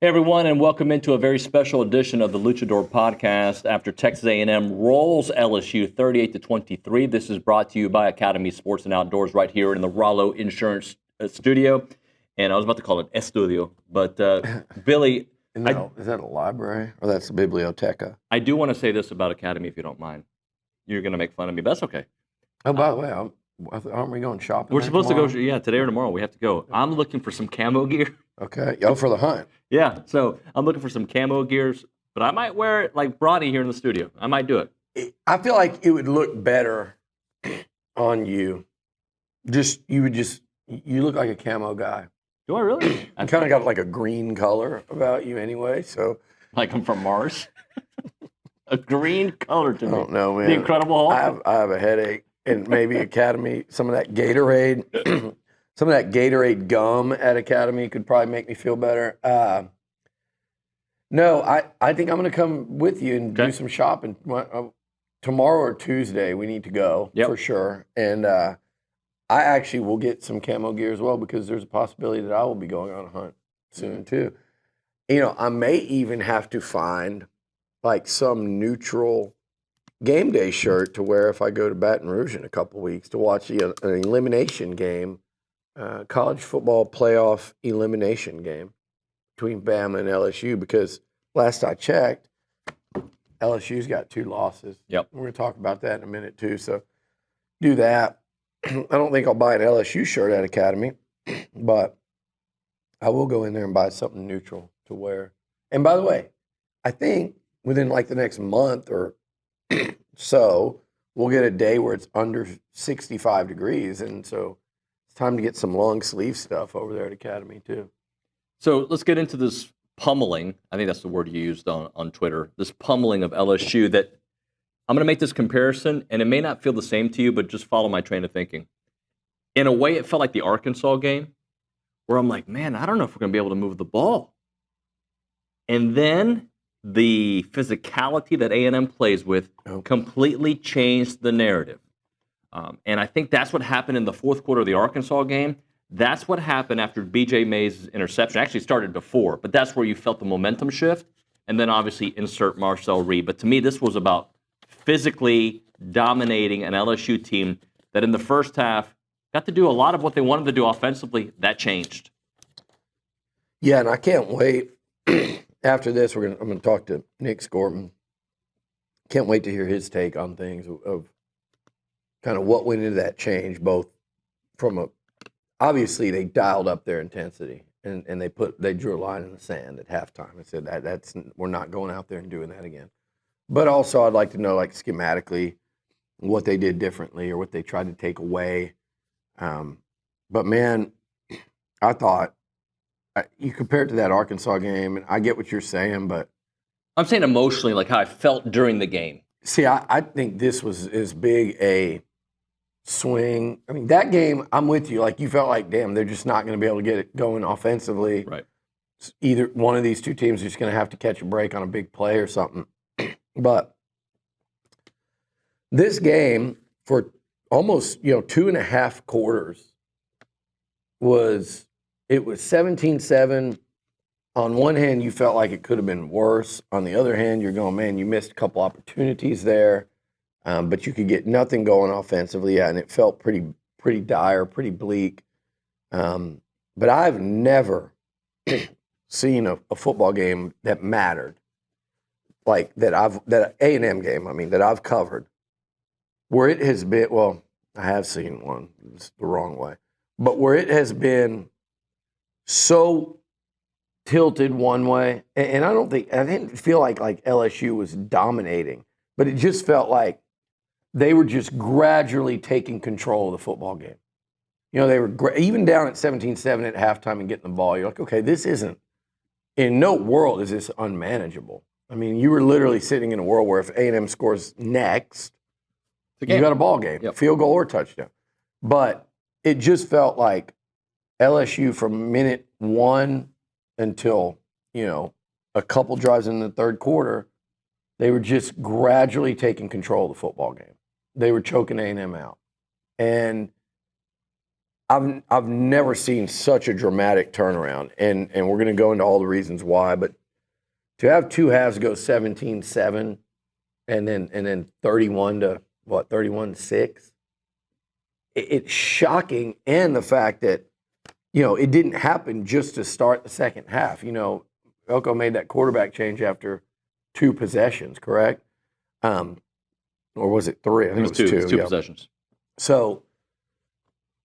Hey everyone, and welcome into a very special edition of the Luchador Podcast. After Texas A&M rolls LSU 38-23, this is brought to you by Academy Sports and Outdoors right here in the Rollo Insurance Studio. And I was about to call it Estudio, but Billy, No, is that a library or that's a biblioteca? I do want to say this about Academy, if you don't mind. You're going to make fun of me, but that's okay. Oh, by the way, aren't we going shopping? We're supposed tomorrow? to go, today or tomorrow. We have to go. I'm looking for some camo gear. Okay. Oh, for the hunt. Yeah, so I'm looking for some camo gears, but I might wear it like Bronny here in the studio. I might do it. I feel like it would look better on you. You look like a camo guy. Do I really? You kind of got like a green color about you anyway, so. Like I'm from Mars? A green color to me. I don't know, man. The Incredible Hulk? I have a headache, and maybe Academy, some of that Gatorade. Some of that Gatorade gum at Academy could probably make me feel better. No, I think I'm going to come with you and do some shopping. Tomorrow or Tuesday, we need to go for sure. And I actually will get some camo gear as well because there's a possibility that I will be going on a hunt soon too. You know, I may even have to find like some neutral game day shirt to wear if I go to Baton Rouge in a couple weeks to watch an elimination game. College football playoff elimination game between Bama and LSU because last I checked, LSU's got 2 losses. Yep. We're going to talk about that in a minute too. So do that. I don't think I'll buy an LSU shirt at Academy, but I will go in there and buy something neutral to wear. And by the way, I think within like the next month or so, we'll get a day where it's under 65 degrees. And so it's time to get some long sleeve stuff over there at Academy too. So let's get into this pummeling. I think that's the word you used on Twitter. This pummeling of LSU that I'm going to make this comparison, and it may not feel the same to you, but just follow my train of thinking. In a way, it felt like the Arkansas game where I'm like, man, I don't know if we're going to be able to move the ball. And then the physicality that A&M plays with completely changed the narrative. And I think that's what happened in the fourth quarter of the Arkansas game. That's what happened after B.J. Mays' interception. Actually, started before, but that's where you felt the momentum shift. And then obviously insert Marcel Reed. But to me, this was about physically dominating an LSU team that in the first half got to do a lot of what they wanted to do offensively. That changed. Yeah, and I can't wait. After this, I'm going to talk to Nick Scorton. Can't wait to hear his take on things of kind of what went into that change, both from obviously they dialed up their intensity and they drew a line in the sand at halftime and said we're not going out there and doing that again. But also I'd like to know like schematically what they did differently or what they tried to take away. But man, I thought you compare it to that Arkansas game, and I get what you're saying, but I'm saying emotionally, like how I felt during the game. See, I think this was as big a swing. I mean, that game, I'm with you. Like, you felt like, damn, they're just not going to be able to get it going offensively. Right. Either one of these two teams is just going to have to catch a break on a big play or something. But this game, for almost 2.5 quarters, was 17-7. On one hand, you felt like it could have been worse. On the other hand, you're going, man, you missed a couple opportunities there. But you could get nothing going offensively, and it felt pretty dire, pretty bleak. But I've never seen a football game that mattered, like that A&M game. I mean, that I've covered, where it has been. Well, I have seen one. It's the wrong way, but where it has been so tilted one way, and I didn't feel like LSU was dominating, but it just felt like they were just gradually taking control of the football game. They were even down at 17-7 at halftime and getting the ball. You're like, okay, this isn't, in no world is this unmanageable. I mean, you were literally sitting in a world where if A&M scores next, you got a ball game, field goal or touchdown. But it just felt like LSU from minute 1 until, a couple drives in the third quarter, they were just gradually taking control of the football game. They were choking A&M out. And I've never seen such a dramatic turnaround, and we're going to go into all the reasons why. But to have two halves go 17-7, and then 31 to 31-6, it's shocking. And the fact that it didn't happen just to start the second half. Elko made that quarterback change after 2 possessions, correct? Or was it 3? I think it was 2. It was 2 possessions. So.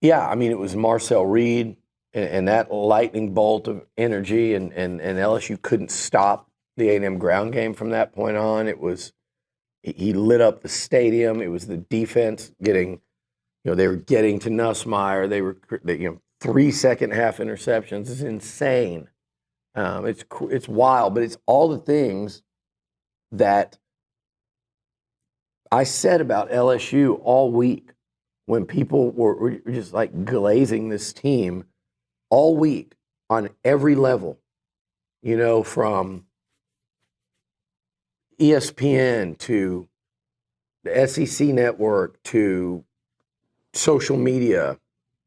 Yeah, I mean, it was Marcel Reed and that lightning bolt of energy, and LSU couldn't stop the A&M ground game from that point on. He lit up the stadium. It was the defense getting, they were getting to Nussmeier. They were, 3 second-half interceptions. It's insane. It's wild, but it's all the things that I said about LSU all week. When people were just like glazing this team all week on every level, from ESPN to the SEC network to social media,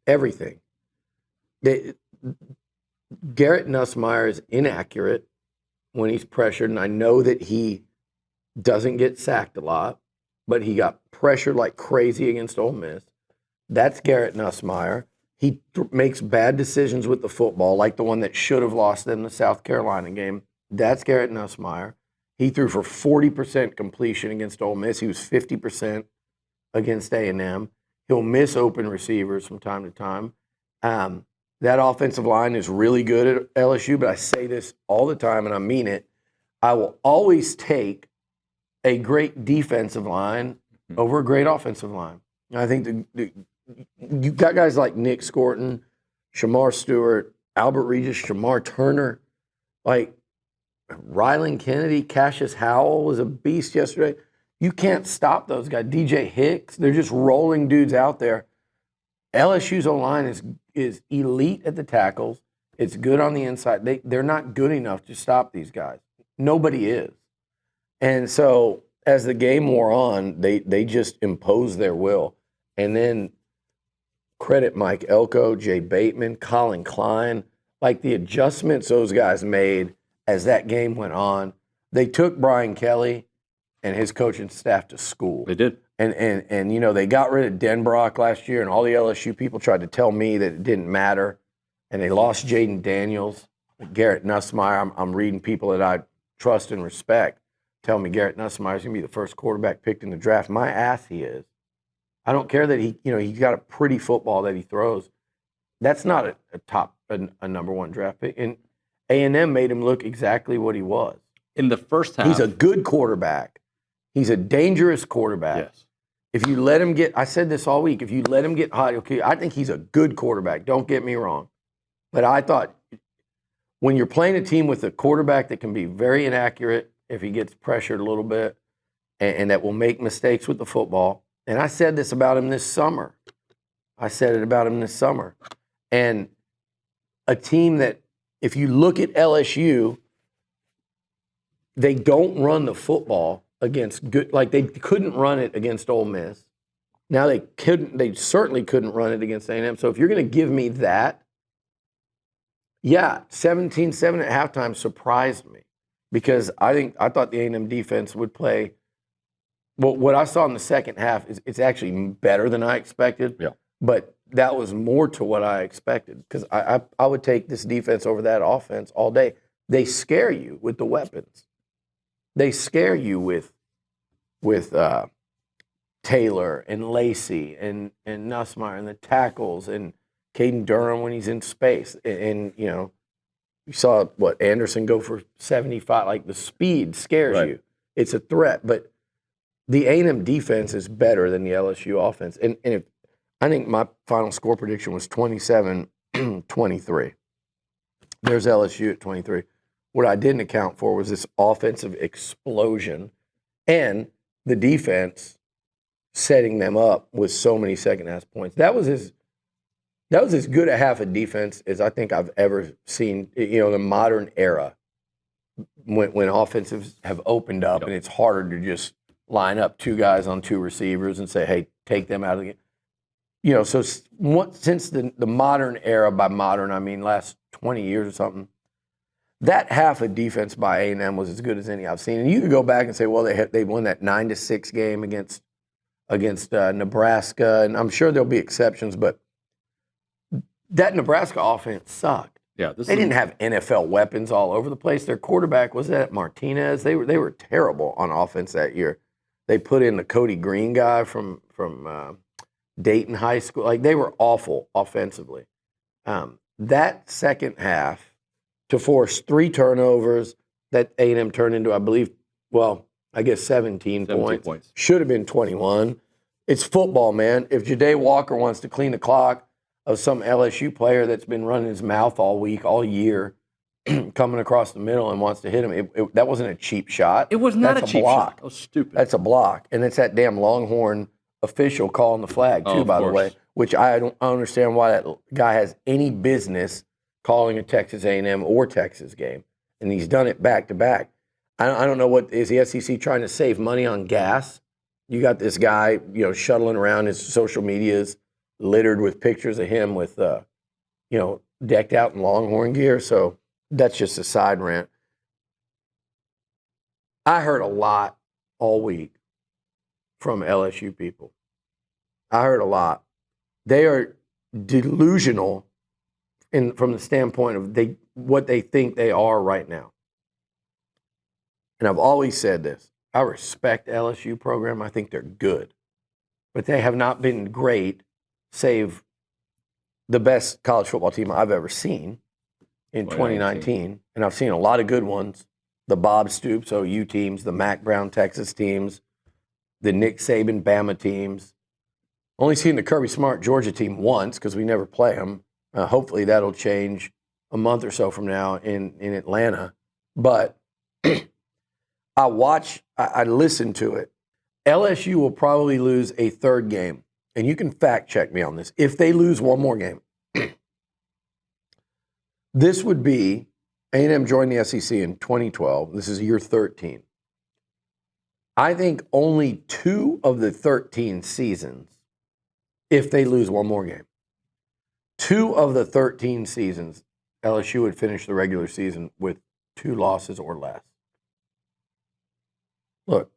everything. Garrett Nussmeier is inaccurate when he's pressured, and I know that he doesn't get sacked a lot, but he got pressured like crazy against Ole Miss. That's Garrett Nussmeier. He makes bad decisions with the football, like the one that should have lost them the South Carolina game. That's Garrett Nussmeier. He threw for 40% completion against Ole Miss. He was 50% against A&M. He'll miss open receivers from time to time. That offensive line is really good at LSU, but I say this all the time, and I mean it. I will always take a great defensive line over a great offensive line. I think you got guys like Nick Scorton, Shamar Stewart, Albert Regis, Shamar Turner, like Rylan Kennedy, Cassius Howell was a beast yesterday. You can't stop those guys. DJ Hicks, they're just rolling dudes out there. LSU's O-line is elite at the tackles. It's good on the inside. They're not good enough to stop these guys. Nobody is. And so as the game wore on, they just imposed their will. And then credit Mike Elko, Jay Bateman, Colin Klein, like the adjustments those guys made as that game went on. They took Brian Kelly and his coaching staff to school. They did. And they got rid of Denbrock last year, and all the LSU people tried to tell me that it didn't matter. And they lost Jaden Daniels, Garrett Nussmeier. I'm reading people that I trust and respect tell me Garrett Nussmeier is going to be the first quarterback picked in the draft. My ass he is. I don't care that he's got a pretty football that he throws. That's not a number 1 draft pick. And A&M made him look exactly what he was. In the first half. He's a good quarterback. He's a dangerous quarterback. Yes. If you let him I said this all week, if you let him get hot, okay, I think he's a good quarterback. Don't get me wrong. But I thought when you're playing a team with a quarterback that can be very inaccurate if he gets pressured a little bit and that will make mistakes with the football, and I said this about him this summer. And a team that, if you look at LSU, they don't run the football against good, like they couldn't run it against Ole Miss. Now they certainly couldn't run it against A&M. So if you're going to give me that, yeah, 17-7 at halftime surprised me because I thought the A&M defense would play. Well, what I saw in the second half is it's actually better than I expected. Yeah. But that was more to what I expected because I would take this defense over that offense all day. They scare you with the weapons. They scare you with Taylor and Lacey and Nussmeier and the tackles and Caden Durham when he's in space. And you saw Anderson go for 75. Like the speed scares you. It's a threat. But the A&M defense is better than the LSU offense. And I think my final score prediction was 27-23. There's LSU at 23. What I didn't account for was this offensive explosion and the defense setting them up with so many second-half points. That was as good a half of defense as I think I've ever seen, in the modern era when offensives have opened up and it's harder to just line up 2 guys on 2 receivers and say, hey, take them out of the game. since the modern era, by modern I mean last 20 years or something, that half of defense by A&M was as good as any I've seen. And you could go back and say, well, they won that 9-6 game against Nebraska, and I'm sure there'll be exceptions, but that Nebraska offense sucked. Yeah, they didn't have NFL weapons all over the place. Their quarterback was that Martinez. They were terrible on offense that year. They put in the Cody Green guy from Dayton High School. Like, they were awful offensively. That second half, to force 3 turnovers that A&M turned into, I believe, 17 points. Should have been 21. It's football, man. If Ja'Day Walker wants to clean the clock of some LSU player that's been running his mouth all week, all year, coming across the middle and wants to hit him, that wasn't a cheap shot. It was not That's a cheap block. shot. That was stupid. That's a block. And it's that damn Longhorn official calling the flag, too, by the way, which I don't understand why that guy has any business calling a Texas A&M or Texas game. And he's done it back to back. I don't know, what is the SEC trying to save money on gas? You got this guy, shuttling around, his social medias littered with pictures of him with, decked out in Longhorn gear. So that's just a side rant. I heard a lot all week from LSU people. I heard a lot. They are delusional from the standpoint of what they think they are right now. And I've always said this. I respect LSU program. I think they're good. But they have not been great, save the best college football team I've ever seen in 2019. And I've seen a lot of good ones. The Bob Stoops OU teams, the Mac Brown Texas teams, the Nick Saban Bama teams. Only seen the Kirby Smart Georgia team once because we never play them. Hopefully that'll change a month or so from now in Atlanta. But I listened to it. LSU will probably lose a third game. And you can fact check me on this. If they lose one more game, this would be, A&M joined the SEC in 2012. This is year 13. I think only 2 of the 13 seasons, if they lose one more game, 2 of the 13 seasons, LSU would finish the regular season with 2 losses or less. Look,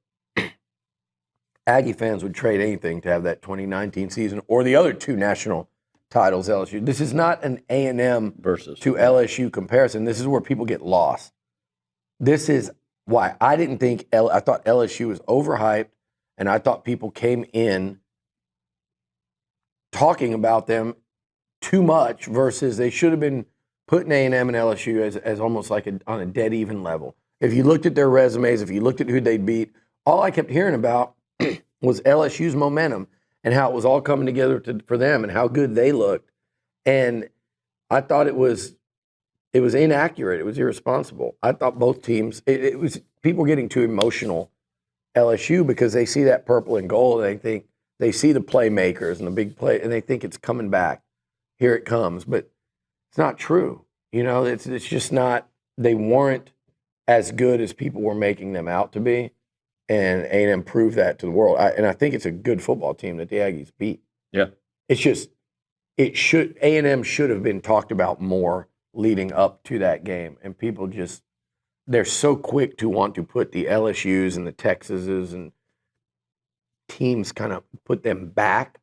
Aggie fans would trade anything to have that 2019 season or the other 2 national titles LSU. This is not an A&M versus to LSU comparison. This is where people get lost. This is why I didn't think I thought LSU was overhyped, and I thought people came in talking about them too much versus they should have been putting A&M and LSU as almost like on a dead even level. If you looked at their resumes, if you looked at who they beat, all I kept hearing about was LSU's momentum and how it was all coming together for them and how good they looked. And I thought it was inaccurate. It was irresponsible. I thought both teams, it was people getting too emotional, LSU, because they see that purple and gold and they see the playmakers and the big play and they think it's coming back. Here it comes. But it's not true. It's just not, they weren't as good as people were making them out to be. And A&M proved that to the world. And I think it's a good football team that the Aggies beat. Yeah. It's just, A&M should have been talked about more leading up to that game. And people just, they're so quick to want to put the LSUs and the Texases and teams kind of put them back.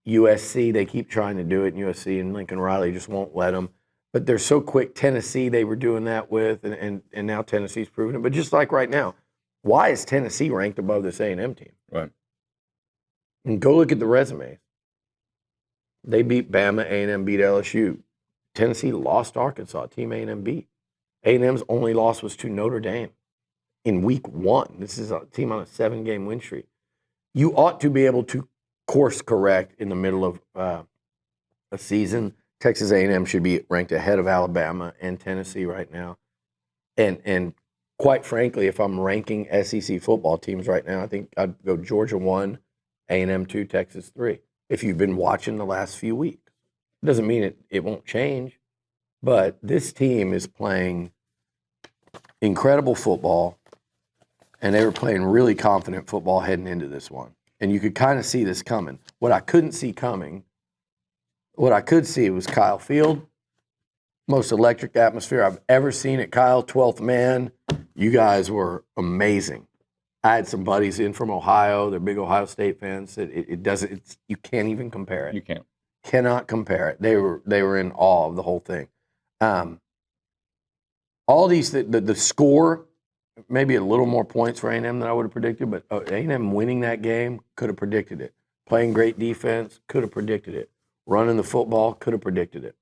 USC, they keep trying to do it, and USC and Lincoln Riley just won't let them. But they're so quick. Tennessee, they were doing that with, and now Tennessee's proven it. But just like right now, why is Tennessee ranked above this A&M team? Right. And go look at the resumes. They beat Bama, A&M beat LSU. Tennessee lost Arkansas, team A&M beat. A&M's only loss was to Notre Dame in week 1. This is a team on a 7-game win streak. You ought to be able to course correct in the middle of a season. Texas A&M should be ranked ahead of Alabama and Tennessee right now. And quite frankly, if I'm ranking SEC football teams right now, I think I'd go Georgia 1, A&M 2, Texas 3. If you've been watching the last few weeks. It doesn't mean it won't change, but this team is playing incredible football, and they were playing really confident football heading into this one. And you could kind of see this coming. What I couldn't see coming What I could see was Kyle Field. Most electric atmosphere I've ever seen at Kyle, 12th man. You guys were amazing. I had some buddies in from Ohio. They're big Ohio State fans. It doesn't. You can't even compare it. You can't. Cannot compare it. They were in awe of the whole thing. All these the score, maybe a little more points for A&M than I would have predicted, but A&M winning that game, could have predicted it. Playing great defense, could have predicted it. Running the football, could have predicted it.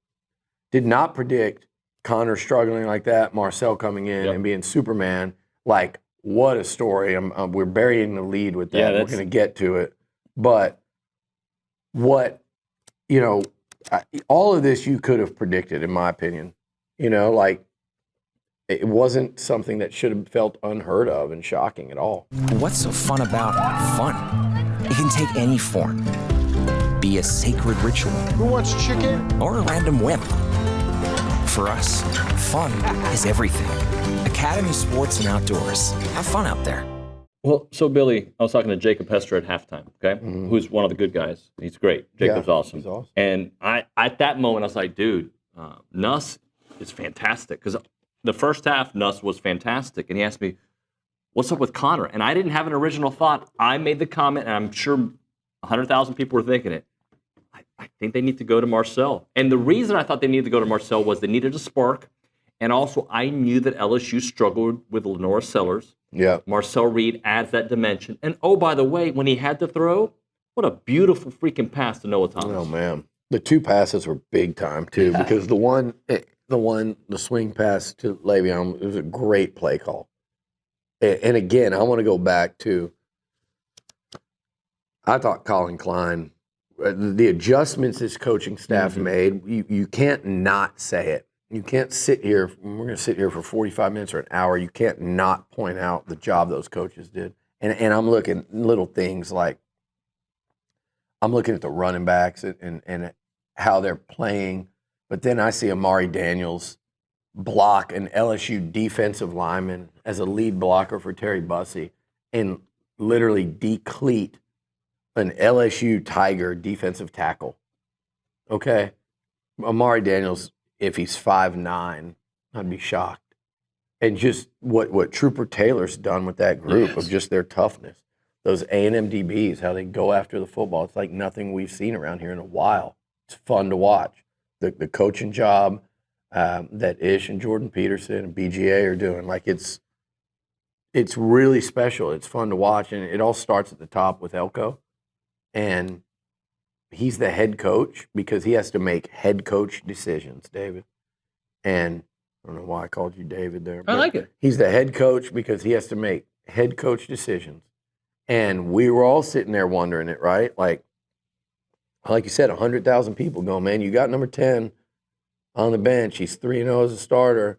Did not predict Connor struggling like that, Marcel coming in and being Superman. Like, what a story. We're burying the lead with that. Yeah, we're going to get to it. But all of this you could have predicted, in my opinion. Like, it wasn't something that should have felt unheard of and shocking at all. What's so fun about fun? It can take any form. Be a sacred ritual. Who wants chicken? Or a random whim. For us, fun is everything. Academy Sports and Outdoors. Have fun out there. Well, so Billy, I was talking to Jacob Hester at halftime, okay? Who's one of the good guys. He's great. Jacob's awesome. He's awesome. And at that moment, I was like, dude, Nuss is fantastic. Because the first half, Nuss was fantastic. And he asked me, what's up with Connor? And I didn't have an original thought. I made the comment, and I'm sure 100,000 people were thinking it. I think they need to go to Marcel. And the reason I thought they needed to go to Marcel was they needed a spark. And also, I knew that LSU struggled with Lenora Sellers. Yeah. Marcel Reed adds that dimension. And, oh, by the way, when he had to throw, what a beautiful freaking pass to Noah Thomas. Oh, man. The two passes were big time, too, because the swing pass to Le'Veon, it was a great play call. And again, I want to go back to, I thought Colin Klein, the adjustments his coaching staff made, you can't not say it. You can't sit here, we're going to sit here for 45 minutes or an hour, you can't not point out the job those coaches did. And I'm looking at little things like, I'm looking at the running backs and how they're playing, but then I see Amari Daniels block an LSU defensive lineman as a lead blocker for Terry Bussey and literally decleat an LSU Tiger defensive tackle. Okay? Amari Daniels, if he's 5'9", I'd be shocked. And just what Trooper Taylor's done with that group of just their toughness. Those A&M DBs, how they go after the football. It's like nothing we've seen around here in a while. It's fun to watch. The coaching job that Ish and Jordan Peterson and BGA are doing, like it's really special. It's fun to watch, and it all starts at the top with Elko. And he's the head coach because he has to make head coach decisions, David. And I don't know why I called you David there. I like it. He's the head coach because he has to make head coach decisions. And we were all sitting there wondering it, right? Like you said, 100,000 people going, man, you got number 10 on the bench. He's 3-0 as a starter.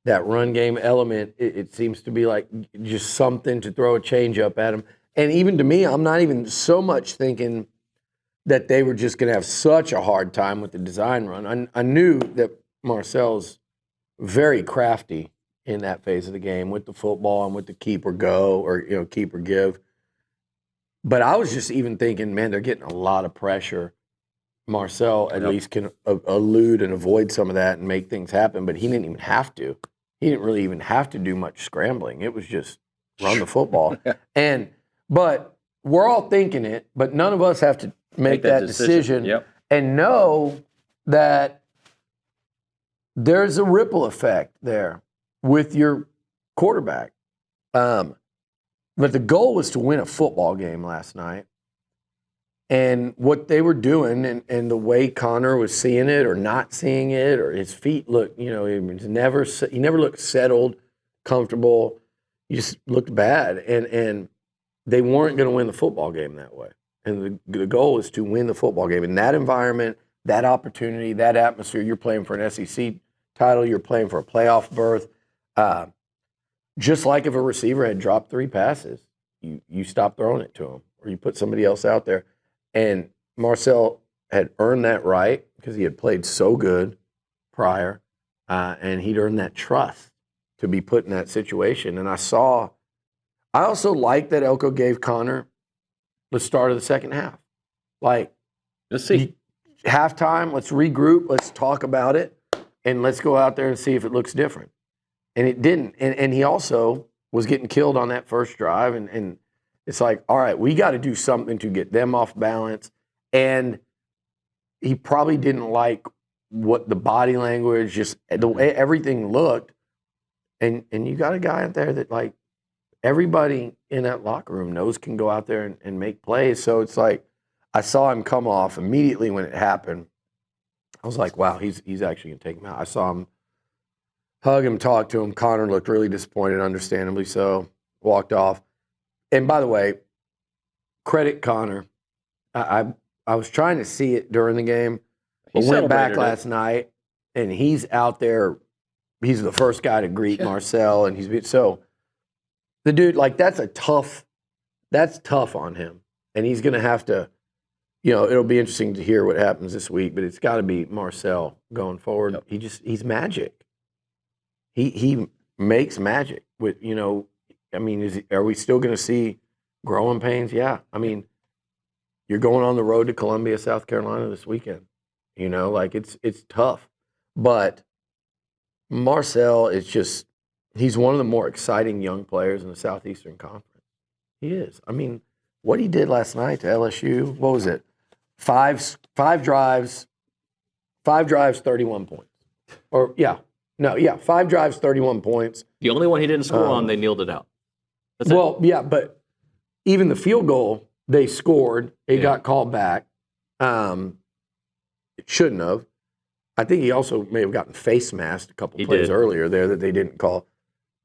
That run game element, it seems to be like just something to throw a change up at him. And even to me, I'm not even so much thinking that they were just going to have such a hard time with the design run. I knew that Marcel's very crafty in that phase of the game with the football and with the keep or go or keep or give. But I was just even thinking, man, they're getting a lot of pressure. Marcel at least can elude and avoid some of that and make things happen, but he didn't even have to. He didn't really even have to do much scrambling. It was just run the football. But we're all thinking it, but none of us have to make that decision and know that there's a ripple effect there with your quarterback. But the goal was to win a football game last night. And what they were doing and the way Connor was seeing it or not seeing it or his feet looked, he never looked settled, comfortable. He just looked bad. And they weren't going to win the football game that way. And the goal is to win the football game. In that environment, that opportunity, that atmosphere, you're playing for an SEC title, you're playing for a playoff berth. Just like if a receiver had dropped 3 passes, you stop throwing it to him or you put somebody else out there. And Marcel had earned that right because he had played so good prior, and he'd earned that trust to be put in that situation. And I also like that Elko gave Connor the start of the second half. Like, let's see. halftime, let's regroup, let's talk about it, and let's go out there and see if it looks different. And it didn't. And he also was getting killed on that first drive. And it's like, all right, we got to do something to get them off balance. And he probably didn't like what the body language, just the way everything looked. And you got a guy out there that, like, everybody in that locker room knows can go out there and make plays. So it's like, I saw him come off immediately when it happened. I was like, wow, he's actually going to take him out. I saw him hug him, talk to him. Connor looked really disappointed, understandably so, walked off. And by the way, credit Connor. I was trying to see it during the game, but went back last night, and he's out there. He's the first guy to greet Marcel, and so the dude, like, that's tough on him. And he's going to have to, it'll be interesting to hear what happens this week, but it's got to be Marcel going forward. Yep. He's magic. He makes magic with, I mean, are we still going to see growing pains? Yeah. I mean, you're going on the road to Columbia, South Carolina this weekend. Like, it's tough. But Marcel is just, he's one of the more exciting young players in the Southeastern Conference. He is. I mean, what he did last night to LSU, what was it? Five drives, 31 points. 5 drives, 31 points. The only one he didn't score on, they kneeled it out. That's it. But even the field goal, they scored. It got called back. It shouldn't have. I think he also may have gotten face masked a couple plays earlier there that they didn't call.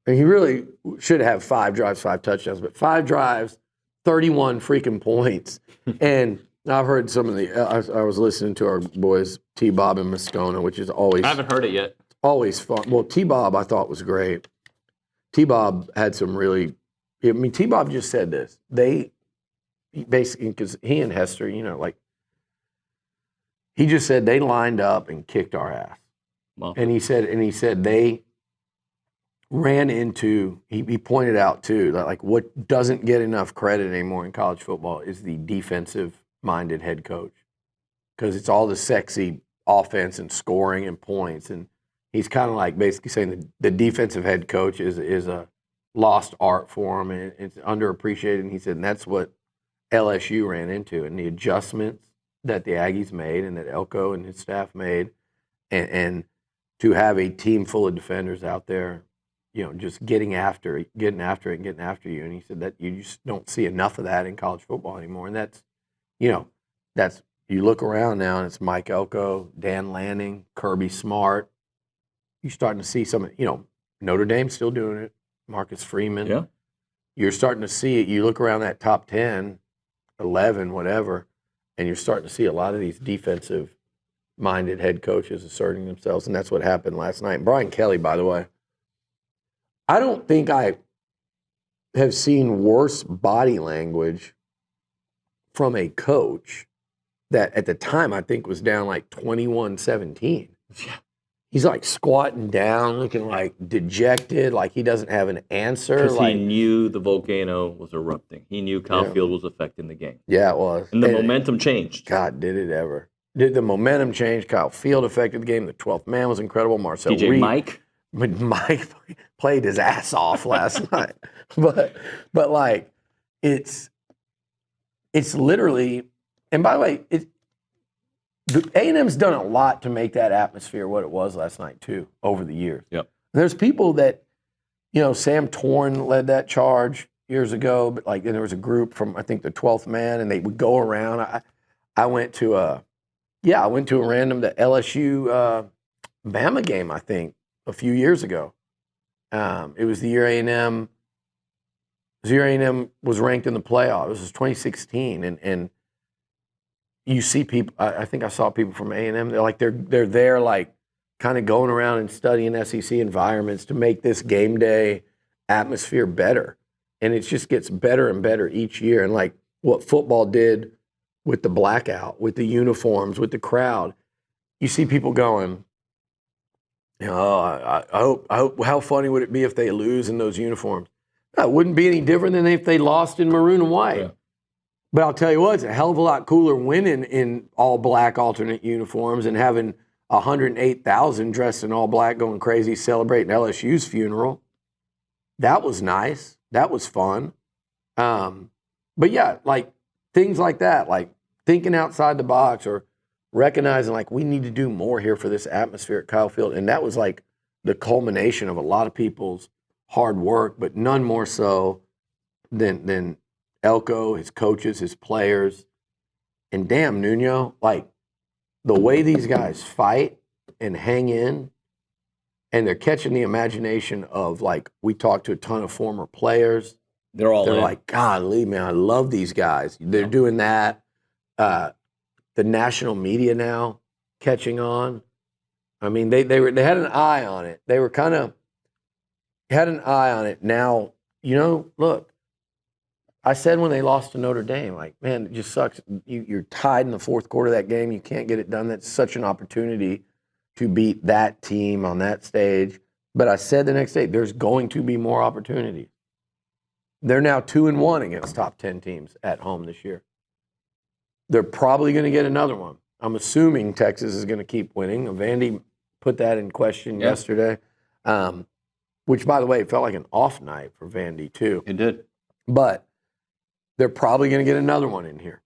And he really should have 5 drives, 5 touchdowns, but 5 drives, 31 freaking points. And I've heard some of I was listening to our boys, T-Bob and Moscona, which is always. I haven't heard it yet. Always fun. Well, T-Bob I thought was great. T-Bob had some really, I mean, T-Bob just said this. They basically, because he and Hester, he just said they lined up and kicked our ass. Wow. And he said they ran into, he pointed out too, that, like, what doesn't get enough credit anymore in college football is the defensive-minded head coach. Because it's all the sexy offense and scoring and points. And he's kind of like basically saying the defensive head coach is a lost art for him, and it's underappreciated. And he said, and that's what LSU ran into, and the adjustments that the Aggies made and that Elko and his staff made, and to have a team full of defenders out there, just getting after you. And he said that you just don't see enough of that in college football anymore. And that's, you look around now and it's Mike Elko, Dan Lanning, Kirby Smart. You're starting to see some, Notre Dame's still doing it. Marcus Freeman. Yeah. You're starting to see it. You look around that top 10, 11, whatever, and you're starting to see a lot of these defensive-minded head coaches asserting themselves, and that's what happened last night. And Brian Kelly, by the way, I don't think I have seen worse body language from a coach that at the time I think was down like 21-17. Yeah. He's like squatting down, looking like dejected, like he doesn't have an answer. Because he knew the volcano was erupting. He knew Kyle Field was affecting the game. Yeah, it was. And the momentum changed. God, did it ever. Did the momentum change? Kyle Field affected the game. The 12th man was incredible. Marcel DJ Reed. Mike played his ass off last night. But like, it's literally, and by the way, A&M's done a lot to make that atmosphere what it was last night, too, over the years. Yep. There's people that, Sam Torn led that charge years ago, but and there was a group from, I think, the 12th man, and they would go around. I went to a random LSU Bama game, I think, a few years ago. It was the year A&M was ranked in the playoff. This was 2016, and you see people. I think I saw people from A&M. They're there, like, kind of going around and studying SEC environments to make this game day atmosphere better. And it just gets better and better each year. And like what football did with the blackout, with the uniforms, with the crowd, you see people going, I hope. How funny would it be if they lose in those uniforms? It wouldn't be any different than if they lost in maroon and white. Yeah. But I'll tell you what, it's a hell of a lot cooler winning in all black alternate uniforms and having 108,000 dressed in all black going crazy celebrating LSU's funeral. That was nice. That was fun. But yeah, like things like that, like thinking outside the box or recognizing like we need to do more here for this atmosphere at Kyle Field. And that was like the culmination of a lot of people's hard work, but none more so than Elko, his coaches, his players. And damn, Nuño, like the way these guys fight and hang in, and they're catching the imagination of, like, we talked to a ton of former players. They're in. Like, golly, man, I love these guys. They're doing that. The national media now catching on. I mean, they had an eye on it. They were had an eye on it. Now, look, I said when they lost to Notre Dame, like, man, it just sucks. You're tied in the fourth quarter of that game. You can't get it done. That's such an opportunity to beat that team on that stage. But I said the next day, there's going to be more opportunities. They're now 2-1 against top 10 teams at home this year. They're probably going to get another one. I'm assuming Texas is going to keep winning. Vandy put that in question yesterday, which, by the way, felt like an off night for Vandy, too. It did. But they're probably going to get another one in here.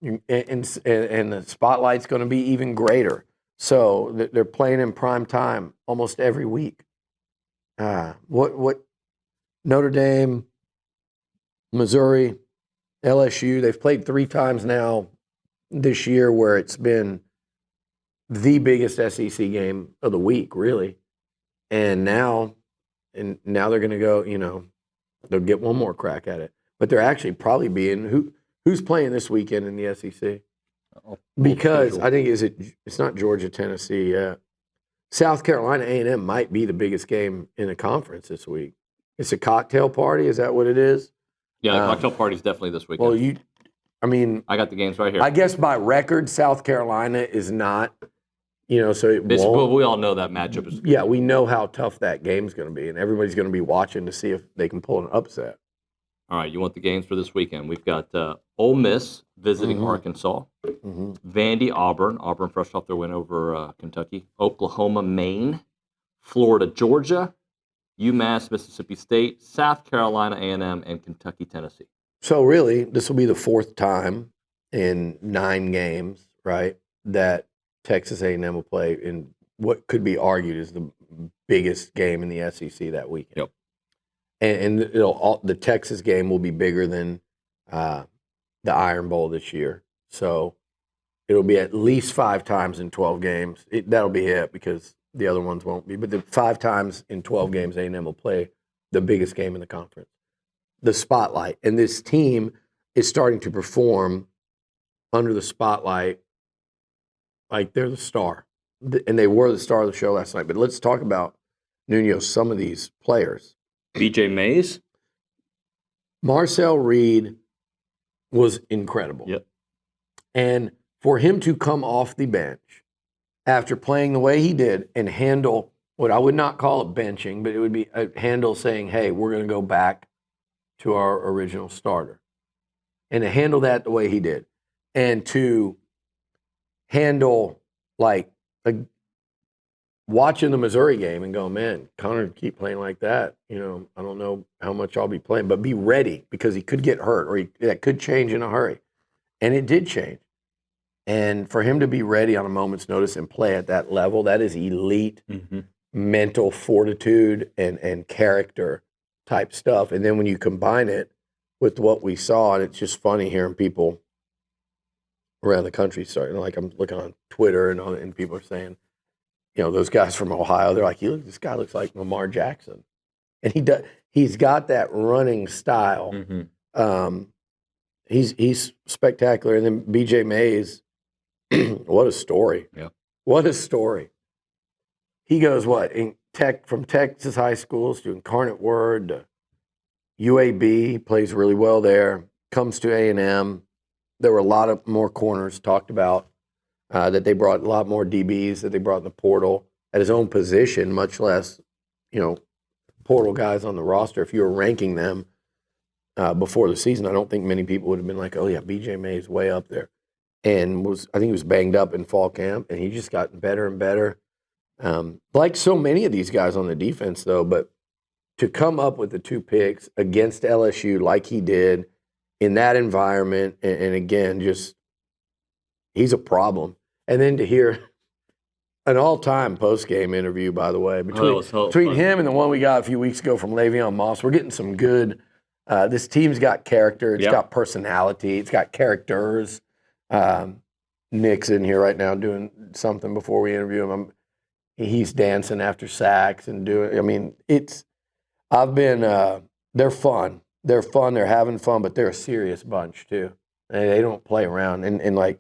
And the spotlight's going to be even greater. So they're playing in prime time almost every week. What Notre Dame, Missouri, LSU, they've played 3 times now this year where it's been the biggest SEC game of the week, really. And now they're going to go, they'll get one more crack at it. But they're actually probably being who's playing this weekend in the SEC? Because I think it's not Georgia, Tennessee. South Carolina A&M might be the biggest game in the conference this week. It's a cocktail party. Is that what it is? Yeah, the cocktail party is definitely this weekend. Well, I got the games right here. I guess by record, South Carolina is not. So it won't. Well, we all know that matchup is. Yeah, we know how tough that game's going to be, and everybody's going to be watching to see if they can pull an upset. All right, you want the games for this weekend? We've got Ole Miss visiting Arkansas, Vandy, Auburn fresh off their win over Kentucky, Oklahoma, Maine, Florida, Georgia, UMass, Mississippi State, South Carolina A&M, and Kentucky, Tennessee. So really, this will be the 4th time in 9 games, right, that Texas A&M will play in what could be argued as the biggest game in the SEC that weekend. Yep. And the Texas game will be bigger than the Iron Bowl this year. So it'll be at least 5 times in 12 games. That'll be it because the other ones won't be. But the 5 times in 12 games, A&M will play the biggest game in the conference. The spotlight. And this team is starting to perform under the spotlight like they're the star. And they were the star of the show last night. But let's talk about, Nuño, some of these players. BJ Mays. Marcel Reed was incredible. Yep. And for him to come off the bench after playing the way he did and handle what I would not call it benching, but it would be a handle saying, hey, we're going to go back to our original starter. And to handle that the way he did. And to handle like watching the Missouri game and go, man, Connor keep playing like that. I don't know how much I'll be playing, but be ready because he could get hurt or that could change in a hurry. And it did change. And for him to be ready on a moment's notice and play at that level, that is elite mental fortitude and character type stuff. And then when you combine it with what we saw, and it's just funny hearing people around the country starting, like I'm looking on Twitter and people are saying, those guys from Ohio, they're like, this guy looks like Lamar Jackson. And he's got that running style. He's spectacular. And then BJ Mays, what a story. Yeah. What a story. He goes, from Texas high schools to Incarnate Word to UAB, plays really well there, comes to A&M. There were a lot of more corners talked about. That they brought a lot more DBs that they brought in the portal at his own position, much less, portal guys on the roster if you were ranking them. before the season, I don't think many people would have been like, oh, yeah, B.J. May's way up there. And I think he was banged up in fall camp, and he just gotten better and better. Like so many of these guys on the defense, though, but to come up with the 2 picks against LSU like he did in that environment, and again, just he's a problem. And then to hear an all-time post-game interview, by the way, between him and the one we got a few weeks ago from Le'Veon Moss, we're getting some good. This team's got character. It's got personality. It's got characters. Nick's in here right now doing something before we interview him. He's dancing after sacks and doing. I mean, they're fun. They're fun. They're having fun, but they're a serious bunch too. And they don't play around. And like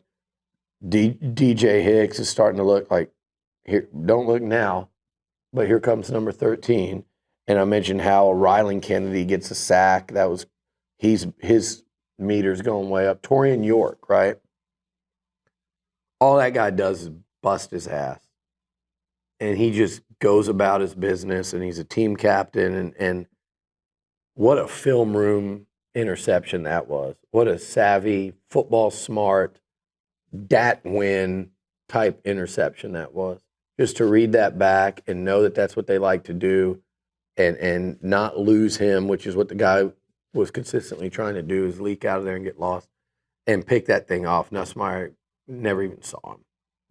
DJ Hicks is starting to look like. Here, don't look now, but here comes number 13. And I mentioned how Rylan Kennedy gets a sack. His meter's going way up. Torian York, right? All that guy does is bust his ass. And he just goes about his business, and he's a team captain. And what a film room interception that was. What a savvy, football smart, dat win type interception that was. Just to read that back and know that that's what they like to do and not lose him, which is what the guy was consistently trying to do, is leak out of there and get lost and pick that thing off. Nussmeier never even saw him.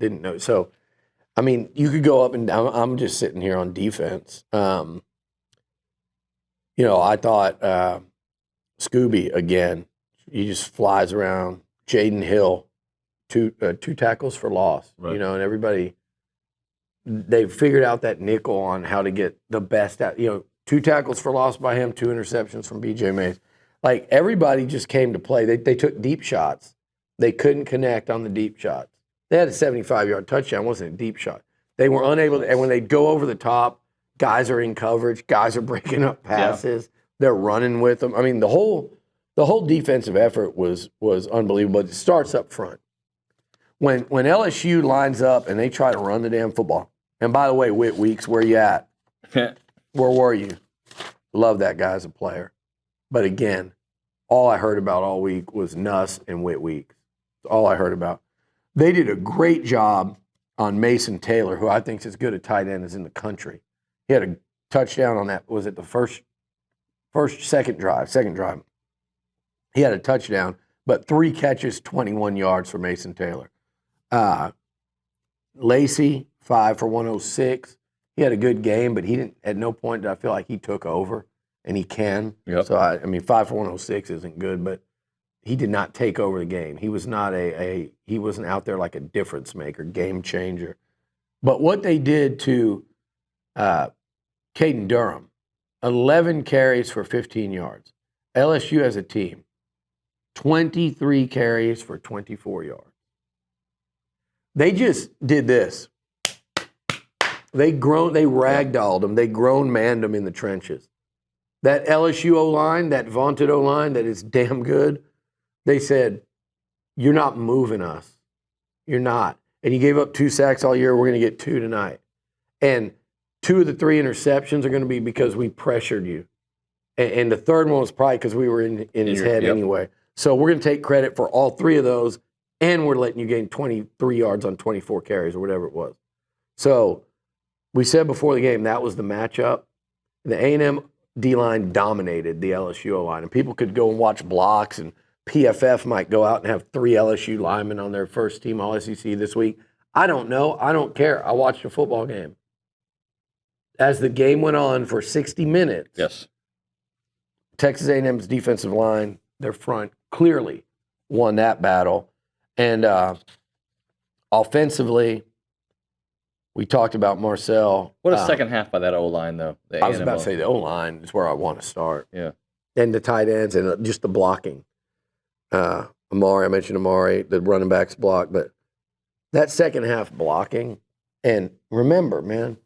Didn't know. So, I mean, you could go up and down. I'm just sitting here on defense. I thought Scooby, again, he just flies around. Jaden Hill, two tackles for loss, right. And everybody – they've figured out that nickel on how to get the best out. 2 tackles for loss by him, 2 interceptions from B.J. Mays. Like, everybody just came to play. They took deep shots. They couldn't connect on the deep shots. They had a 75-yard touchdown. It wasn't a deep shot. They were unable to. And when they go over the top, guys are in coverage. Guys are breaking up passes. Yeah. They're running with them. I mean, the whole defensive effort was unbelievable. But it starts up front. When LSU lines up and they try to run the damn football, and by the way, Whit Weeks, where you at? Where were you? Love that guy as a player. But again, all I heard about all week was Nuss and Whit Weeks. That's all I heard about. They did a great job on Mason Taylor, who I think is as good a tight end as in the country. He had a touchdown on that. Was it the second drive? He had a touchdown, but 3 catches, 21 yards for Mason Taylor. Lacey, 5 for 106. He had a good game, but he didn't. At no point did I feel like he took over, and he can. Yep. So I mean, 5 for 106 isn't good, but he did not take over the game. He was not he wasn't out there like a difference maker, game changer. But what they did to Caden Durham, 11 carries for 15 yards. LSU as a team, 23 carries for 24 yards. They just did this. They ragdolled him. They grown-manned him in the trenches. That LSU O-line, that vaunted O-line that is damn good, they said, you're not moving us. You're not. And you gave up 2 sacks all year. We're going to get 2 tonight. And 2 of the 3 interceptions are going to be because we pressured you. And the third one was probably because we were in his head anyway. So we're going to take credit for all 3 of those, and we're letting you gain 23 yards on 24 carries or whatever it was. So we said before the game that was the matchup. The A&M D-line dominated the LSU O-line, and people could go and watch blocks, and PFF might go out and have 3 LSU linemen on their first team All-SEC this week. I don't know. I don't care. I watched a football game. As the game went on for 60 minutes, yes, Texas A&M's defensive line, their front, clearly won that battle. And offensively, we talked about Marcel. What a second half by that O-line, though. I was about to say the O-line is where I want to start. Yeah. And the tight ends and just the blocking. Amari, I mentioned Amari, the running backs block. But that second half blocking, and remember, man,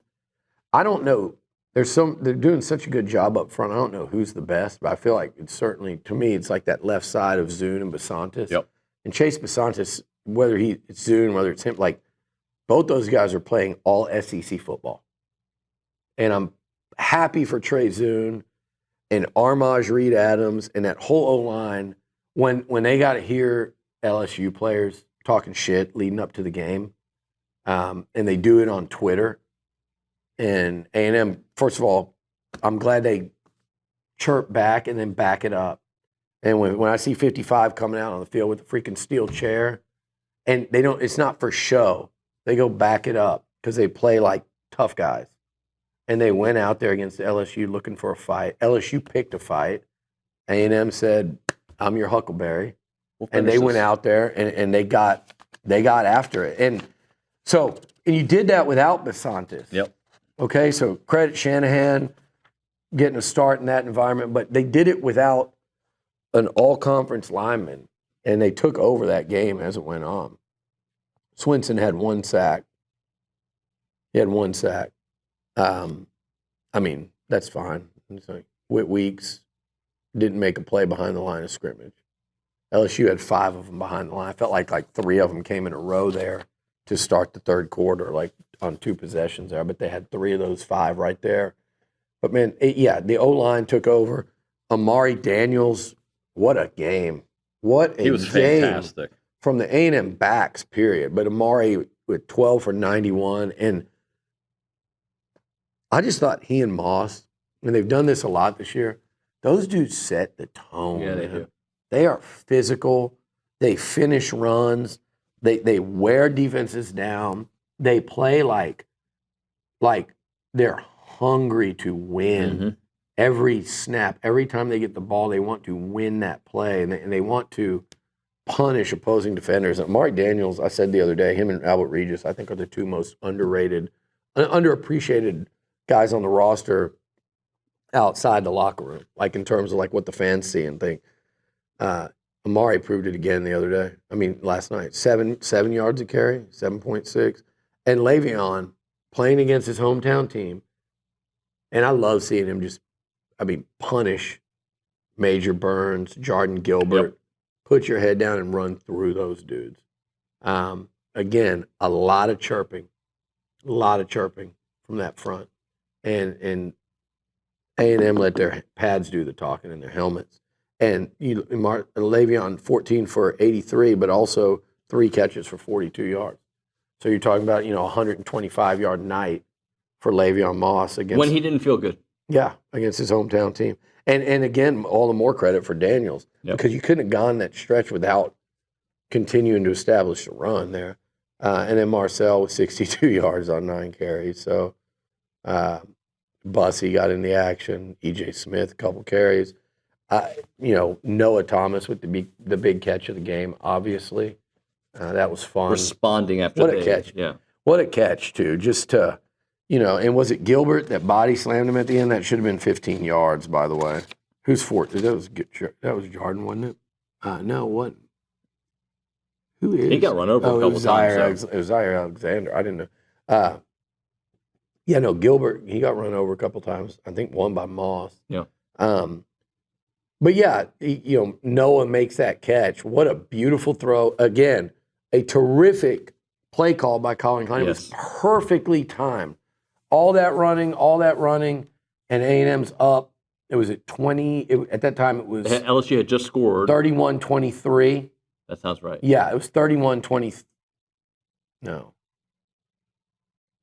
I don't know. They're doing such a good job up front. I don't know who's the best, but I feel like it's certainly, to me, it's like that left side of Zune and Basantis. Yep. And Chase Basantis, whether it's Zune, whether it's him, like both those guys are playing all SEC football. And I'm happy for Trey Zune. and Armaj Reed Adams and that whole O-line, when they got to hear LSU players talking shit leading up to the game, and they do it on Twitter, and A&M, first of all, I'm glad they chirp back and then back it up. And when I see 55 coming out on the field with a freaking steel chair, and they don't, it's not for show. They go back it up because they play like tough guys. And they went out there against LSU looking for a fight. LSU picked a fight. A&M said, I'm your Huckleberry. And they went out there and they got after it. And so, and you did that without Basantis. Yep. Okay, so credit Shanahan getting a start in that environment, but they did it without an all-conference lineman, and they took over that game as it went on. Swinson had 1 sack. He had 1 sack. I mean, that's fine. It's like Whit Weeks didn't make a play behind the line of scrimmage. LSU had 5 of them behind the line. I felt like 3 of them came in a row there to start the third quarter, like on 2 possessions there. But they had 3 of those 5 right there. But, man, the O-line took over. Amari Daniels, what a game. What a game. He was fantastic. From the A&M backs, period. But Amari with 12 for 91. And I just thought he and Moss, and they've done this a lot this year, those dudes set the tone. Yeah, they do. They are physical. They finish runs. They wear defenses down. They play like they're hungry to win. Mm-hmm. Every snap, every time they get the ball, they want to win that play, and they want to punish opposing defenders. And Amari Daniels, I said the other day, him and Albert Regis, I think are the 2 most underrated, underappreciated guys on the roster outside the locker room, like in terms of like what the fans see and think. Amari proved it again the other day. I mean, last night, 7 yards a carry, 7.6. And Le'Veon playing against his hometown team. And I love seeing him punish Major Burns, Jordan Gilbert. Yep. Put your head down and run through those dudes. Again, a lot of chirping from that front. And A&M let their pads do the talking in their helmets. And Le'Veon, 14 for 83, but also 3 catches for 42 yards. So you're talking about, a 125-yard night for Le'Veon Moss against when he didn't feel good. Yeah, against his hometown team. And again, all the more credit for Daniels, because you couldn't have gone that stretch without continuing to establish the run there. And then Marcel with 62 yards on 9 carries. So Bussy got in the action. E.J. Smith, a couple carries. Noah Thomas with the big catch of the game, obviously. That was fun. Responding after what a catch. Yeah. What a catch, too. Just to, and was it Gilbert that body slammed him at the end? That should have been 15 yards, by the way. Who's 14? That was Jordan, wasn't it? No, it wasn't. Who is? He got run over a couple times. It was Zaire Alexander. I didn't know. Gilbert, he got run over a couple times. I think one by Moss. Yeah. But yeah, Noah makes that catch. What a beautiful throw. Again, a terrific play call by Colin Klein. Yes. It was perfectly timed. All that running, and A&M's up. It was at 20. At that time, it was LSU had just scored 31-23. That sounds right. Yeah, it was 31-20. No.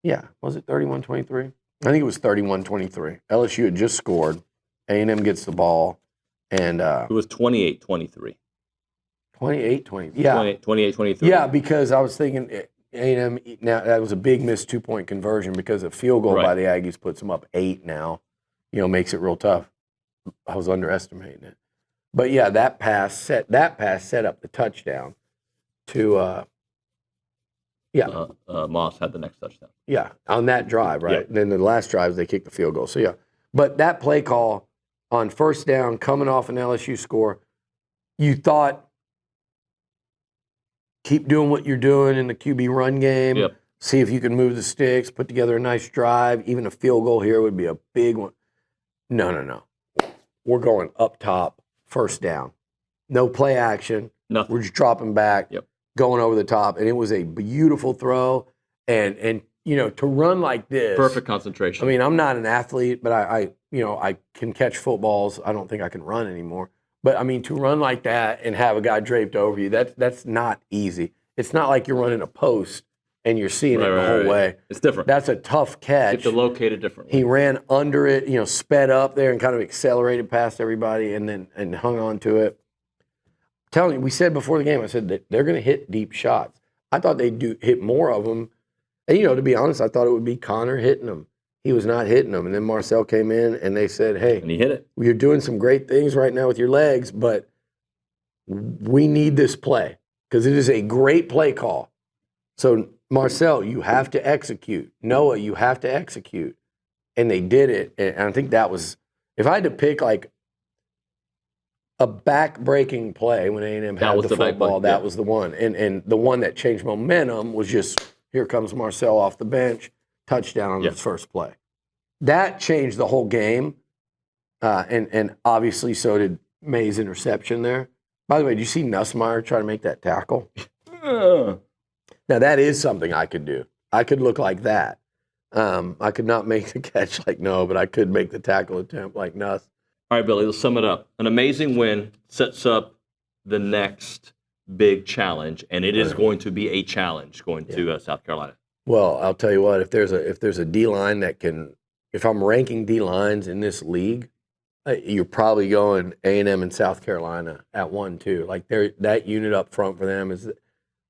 Yeah, was it 31-23? I think it was 31-23. LSU had just scored. A&M gets the ball. And it was 28-23. 28-20. Yeah. 28-23. Yeah, because I was thinking A&M, now that was a big missed 2-point conversion because a field goal by the Aggies puts them up 8 now. Makes it real tough. I was underestimating it. But yeah, that pass set up the touchdown to Moss had the next touchdown. Yeah, on that drive, right? Yeah. And then the last drive they kicked the field goal. So yeah. But that play call on first down, coming off an LSU score, you thought, keep doing what you're doing in the QB run game. Yep. See if you can move the sticks, put together a nice drive. Even a field goal here would be a big one. No. We're going up top, first down. No play action. Nothing. We're just dropping back, Yep. going over the top. And it was a beautiful throw. And to run like this. Perfect concentration. I mean, I'm not an athlete, but I I can catch footballs. I don't think I can run anymore. But, I mean, to run like that and have a guy draped over you, that's not easy. It's not like you're running a post and you're seeing it the whole way. It's different. That's a tough catch. You have to locate it differently. He ran under it, sped up there and kind of accelerated past everybody and hung on to it. I'm telling you, we said before the game, I said that they're going to hit deep shots. I thought they'd hit more of them. And, to be honest, I thought it would be Connor hitting them. He was not hitting them. And then Marcel came in and they said, hey, and he hit it. You're doing some great things right now with your legs, but we need this play because it is a great play call. So, Marcel, you have to execute. Noah, you have to execute. And they did it. And I think that was, if I had to pick like a back-breaking play when A&M had the football, that was the one. And the one that changed momentum was just, here comes Marcel off the bench, touchdown on his first play. That changed the whole game. And obviously so did May's interception there. By the way, did you see Nussmeier try to make that tackle? Now, that is something I could do. I could look like that. I could not make the catch like Noah, but I could make the tackle attempt like Nuss. All right, Billy, let's sum it up. An amazing win sets up the next big challenge, and it is going to be a challenge going to South Carolina. Well, I'll tell you what, if there's a D-line that can, if I'm ranking D-lines in this league, you're probably going A&M and South Carolina at 1-2. Like that unit up front for them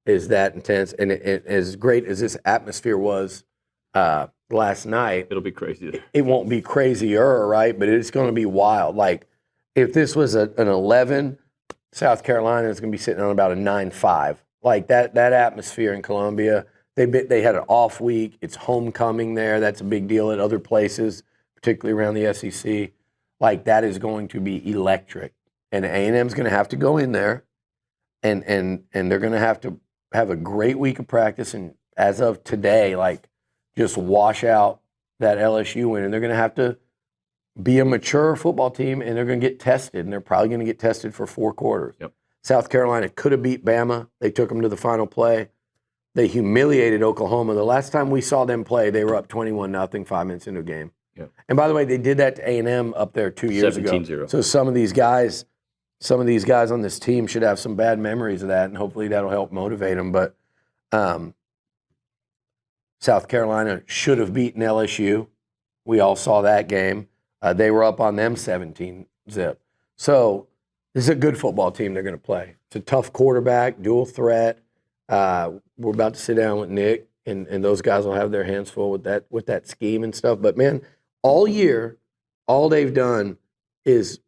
is that intense. And as great as this atmosphere was last night, it'll be crazy. It won't be crazier, right? But it's going to be wild. Like if this was an 11, South Carolina is going to be sitting on about a 9-5. Like that atmosphere in Columbia. They had an off week. It's homecoming there. That's a big deal at other places, particularly around the SEC. Like that is going to be electric. And A&M's going to have to go in there and they're going to have a great week of practice. And as of today, like just wash out that LSU win. And they're going to have to be a mature football team and they're going to get tested. And they're probably going to get tested for 4 quarters. Yep. South Carolina could have beat Bama. They took them to the final play. They humiliated Oklahoma. The last time we saw them play, they were up 21-0, 5 minutes into a game. Yep. And by the way, they did that to A&M up there 2 years ago. 17-0. So some of these guys on this team should have some bad memories of that, and hopefully that'll help motivate them. But South Carolina should have beaten LSU. We all saw that game. They were up on them 17-0. So this is a good football team they're going to play. It's a tough quarterback, dual threat. We're about to sit down with Nick, and those guys will have their hands full with that scheme and stuff. But, man, all year, all they've done is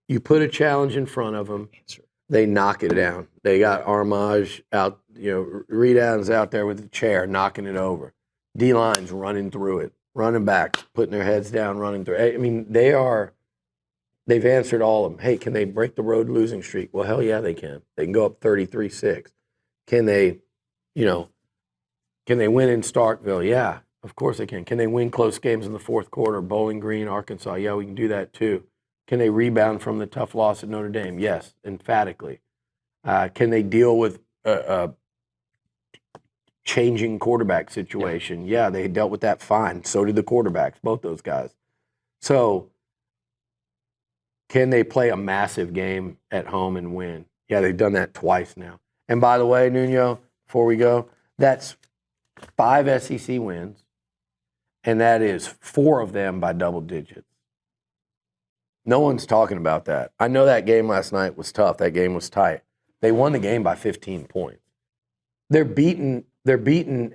you put a challenge in front of them, they knock it down. They got Armage out, Reed Adams out there with the chair, knocking it over. D-line's running through it, running back, putting their heads down, running through it. I mean, they've answered all of them. Hey, can they break the road losing streak? Well, hell yeah, they can. They can go up 33-6. Can they win in Starkville? Yeah, of course they can. Can they win close games in the fourth quarter? Bowling Green, Arkansas? Yeah, we can do that too. Can they rebound from the tough loss at Notre Dame? Yes, emphatically. Can they deal with a changing quarterback situation? Yeah, they dealt with that fine. So did the quarterbacks, both those guys. So can they play a massive game at home and win? Yeah, they've done that twice now. And by the way, Nuño, before we go, that's 5 SEC wins, and that is 4 of them by double digits. No one's talking about that. I know that game last night was tough. That game was tight. They won the game by 15 points. They're beating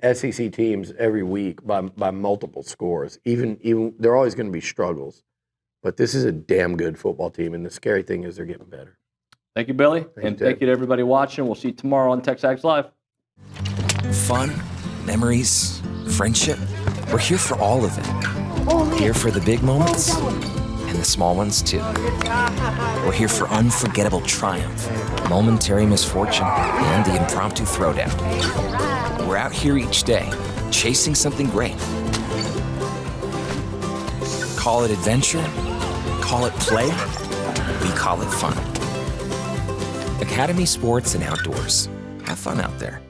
SEC teams every week by multiple scores. Even there are always going to be struggles, but this is a damn good football team, and the scary thing is they're getting better. Thank you, Billy. Thank you to everybody watching. We'll see you tomorrow on TexAgs Live. Fun, memories, friendship. We're here for all of it. Here for the big moments and the small ones, too. We're here for unforgettable triumph, momentary misfortune, and the impromptu throwdown. We're out here each day, chasing something great. Call it adventure, call it play, we call it fun. Academy Sports and Outdoors. Have fun out there.